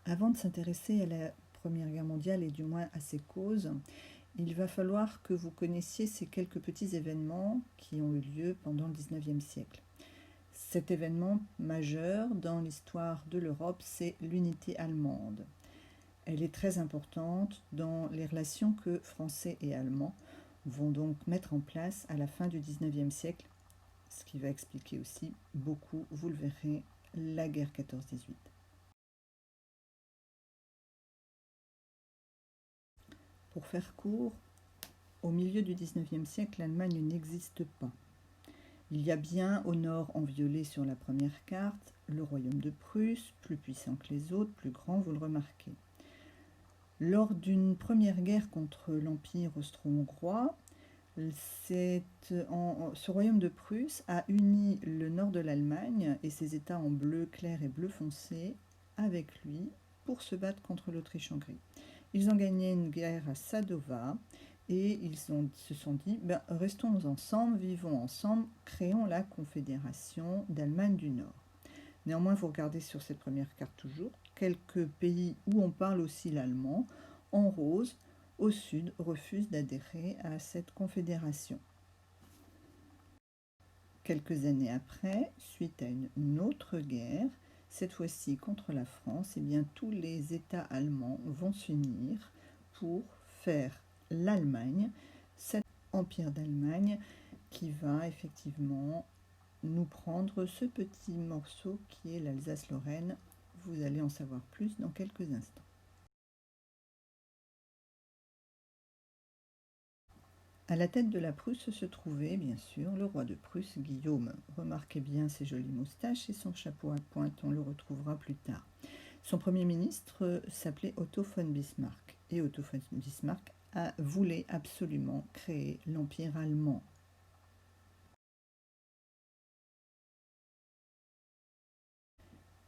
Avant de s'intéresser à la Première Guerre mondiale et du moins à ses causes, il va falloir que vous connaissiez ces quelques petits événements qui ont eu lieu pendant le XIXe siècle. Cet événement majeur dans l'histoire de l'Europe, c'est l'unité allemande. Elle est très importante dans les relations que Français et Allemands vont donc mettre en place à la fin du XIXe siècle, ce qui va expliquer aussi beaucoup, vous le verrez, la guerre 14-18. Pour faire court, au milieu du XIXe siècle, l'Allemagne n'existe pas. Il y a bien au nord, en violet sur la première carte, le royaume de Prusse, plus puissant que les autres, plus grand, vous le remarquez. Lors d'une première guerre contre l'Empire austro-hongrois, ce royaume de Prusse a uni le nord de l'Allemagne et ses États en bleu clair et bleu foncé avec lui pour se battre contre l'Autriche-Hongrie. Ils ont gagné une guerre à Sadova et se sont dit restons ensemble, vivons ensemble, créons la Confédération d'Allemagne du Nord. Néanmoins, vous regardez sur cette première carte toujours quelques pays où on parle aussi l'allemand en rose au sud refusent d'adhérer à cette confédération. Quelques années après, suite à une autre guerre, cette fois-ci contre la France, tous les États allemands vont s'unir pour faire l'Allemagne, cet empire d'Allemagne qui va effectivement nous prendre ce petit morceau qui est l'Alsace-Lorraine. Vous allez en savoir plus dans quelques instants. À la tête de la Prusse se trouvait, bien sûr, le roi de Prusse, Guillaume. Remarquez bien ses jolies moustaches et son chapeau à pointe, on le retrouvera plus tard. Son premier ministre s'appelait Otto von Bismarck. Et Otto von Bismarck voulait absolument créer l'Empire allemand.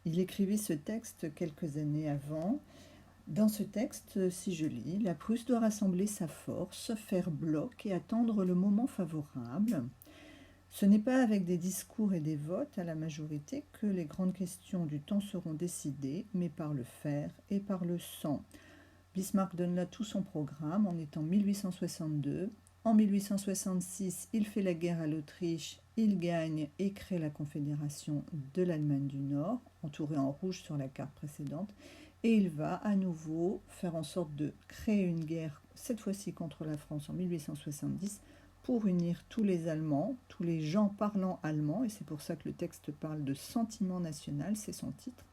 Il écrivit ce texte quelques années avant. Dans ce texte, si je lis, la Prusse doit rassembler sa force, faire bloc et attendre le moment favorable. Ce n'est pas avec des discours et des votes à la majorité que les grandes questions du temps seront décidées, mais par le fer et par le sang. Bismarck donne là tout son programme, on est en 1862. En 1866, il fait la guerre à l'Autriche, il gagne et crée la Confédération de l'Allemagne du Nord, entourée en rouge sur la carte précédente, et il va à nouveau faire en sorte de créer une guerre, cette fois-ci contre la France en 1870, pour unir tous les Allemands, tous les gens parlant allemand, et c'est pour ça que le texte parle de sentiment national, c'est son titre,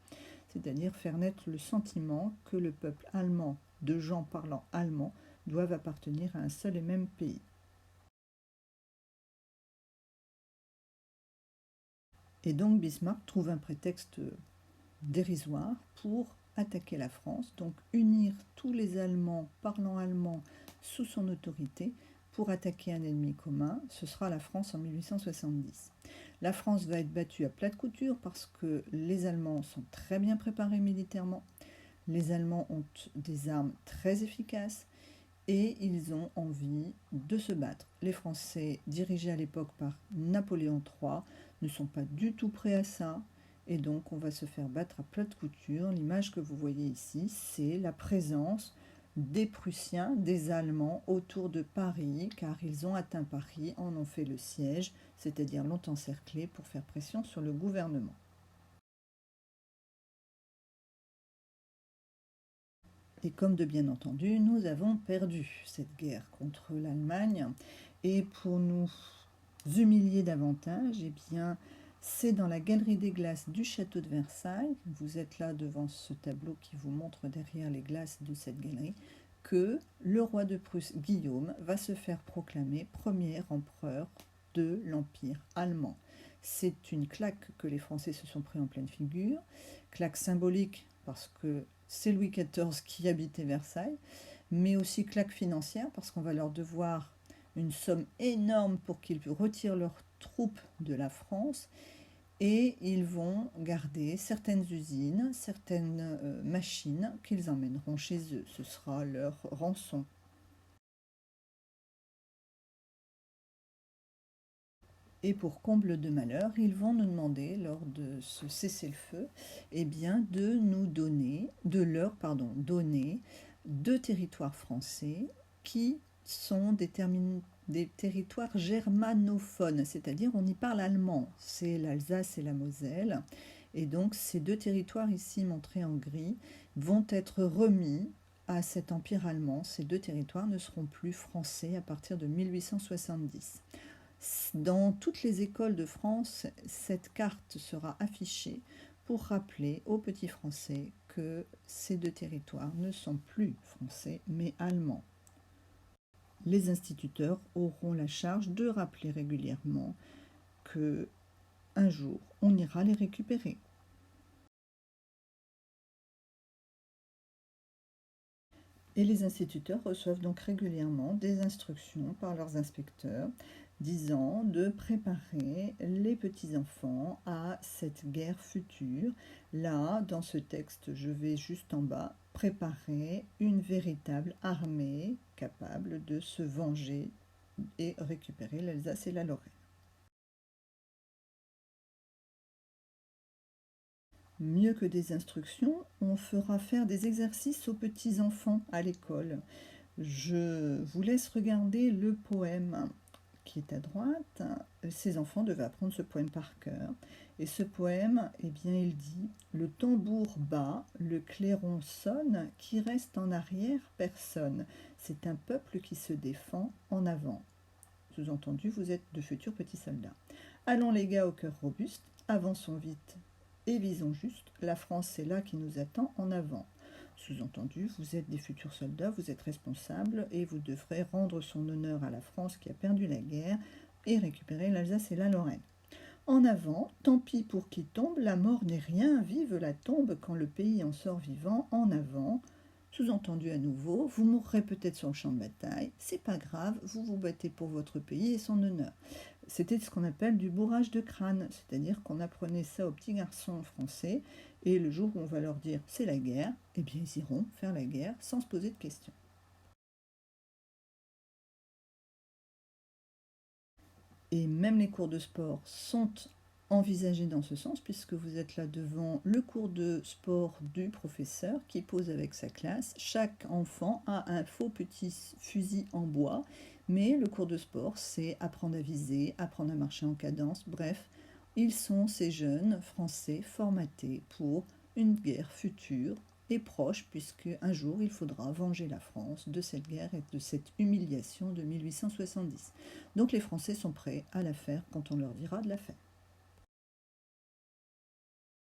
c'est-à-dire faire naître le sentiment que le peuple allemand, de gens parlant allemand, doivent appartenir à un seul et même pays. Et donc Bismarck trouve un prétexte dérisoire pour attaquer la France, donc unir tous les Allemands parlant allemand sous son autorité pour attaquer un ennemi commun, ce sera la France en 1870. La France va être battue à plate couture parce que les Allemands sont très bien préparés militairement, les Allemands ont des armes très efficaces et ils ont envie de se battre. Les Français, dirigés à l'époque par Napoléon III, ne sont pas du tout prêts à ça. Et donc on va se faire battre à plate couture. L'image que vous voyez ici, c'est la présence des Prussiens, des Allemands autour de Paris, car ils ont atteint Paris, en ont fait le siège, c'est-à-dire l'ont encerclé pour faire pression sur le gouvernement. Et comme de bien entendu, nous avons perdu cette guerre contre l'Allemagne. Et pour nous humilier davantage, c'est dans la galerie des glaces du château de Versailles, vous êtes là devant ce tableau qui vous montre derrière les glaces de cette galerie, que le roi de Prusse, Guillaume, va se faire proclamer premier empereur de l'Empire allemand. C'est une claque que les Français se sont pris en pleine figure, claque symbolique parce que c'est Louis XIV qui habitait Versailles, mais aussi claque financière parce qu'on va leur devoir une somme énorme pour qu'ils retirent leurs troupes de la France et ils vont garder certaines usines, certaines machines qu'ils emmèneront chez eux. Ce sera leur rançon. Et pour comble de malheur, ils vont nous demander, lors de ce cessez-le-feu, eh bien, de nous donner, donner 2 territoires français qui sont des territoires germanophones, c'est-à-dire on y parle allemand, c'est l'Alsace et la Moselle. Et donc ces 2 territoires ici montrés en gris vont être remis à cet empire allemand. Ces 2 territoires ne seront plus français à partir de 1870. Dans toutes les écoles de France, cette carte sera affichée pour rappeler aux petits Français que ces 2 territoires ne sont plus français mais allemands. Les instituteurs auront la charge de rappeler régulièrement que un jour on ira les récupérer. Et les instituteurs reçoivent donc régulièrement des instructions par leurs inspecteurs disant de préparer les petits-enfants à cette guerre future. Là, dans ce texte, je vais juste en bas, préparer une véritable armée capable de se venger et récupérer l'Alsace et la Lorraine. Mieux que des instructions, on fera faire des exercices aux petits-enfants à l'école. Je vous laisse regarder le poème qui est à droite. Ces enfants devaient apprendre ce poème par cœur. Et ce poème, eh bien, il dit « Le tambour bat, le clairon sonne, qui reste en arrière personne. C'est un peuple qui se défend en avant. » Sous-entendu, vous êtes de futurs petits soldats. Allons les gars au cœur robuste, avançons vite et visons juste. La France, c'est là qui nous attend en avant. Sous-entendu, vous êtes des futurs soldats, vous êtes responsables et vous devrez rendre son honneur à la France qui a perdu la guerre et récupérer l'Alsace et la Lorraine. En avant, tant pis pour qui tombe, la mort n'est rien, vive la tombe quand le pays en sort vivant, en avant. Sous-entendu à nouveau, vous mourrez peut-être sur le champ de bataille, c'est pas grave, vous vous battez pour votre pays et son honneur. C'était ce qu'on appelle du bourrage de crâne, c'est-à-dire qu'on apprenait ça aux petits garçons français, et le jour où on va leur dire c'est la guerre, eh bien ils iront faire la guerre sans se poser de questions. Et même les cours de sport sont envisagés dans ce sens, puisque vous êtes là devant le cours de sport du professeur qui pose avec sa classe. Chaque enfant a un faux petit fusil en bois, mais le cours de sport, c'est apprendre à viser, apprendre à marcher en cadence, bref, ils sont, ces jeunes Français, formatés pour une guerre future et proche, puisque un jour il faudra venger la France de cette guerre et de cette humiliation de 1870. Donc les Français sont prêts à la faire quand on leur dira de la faire.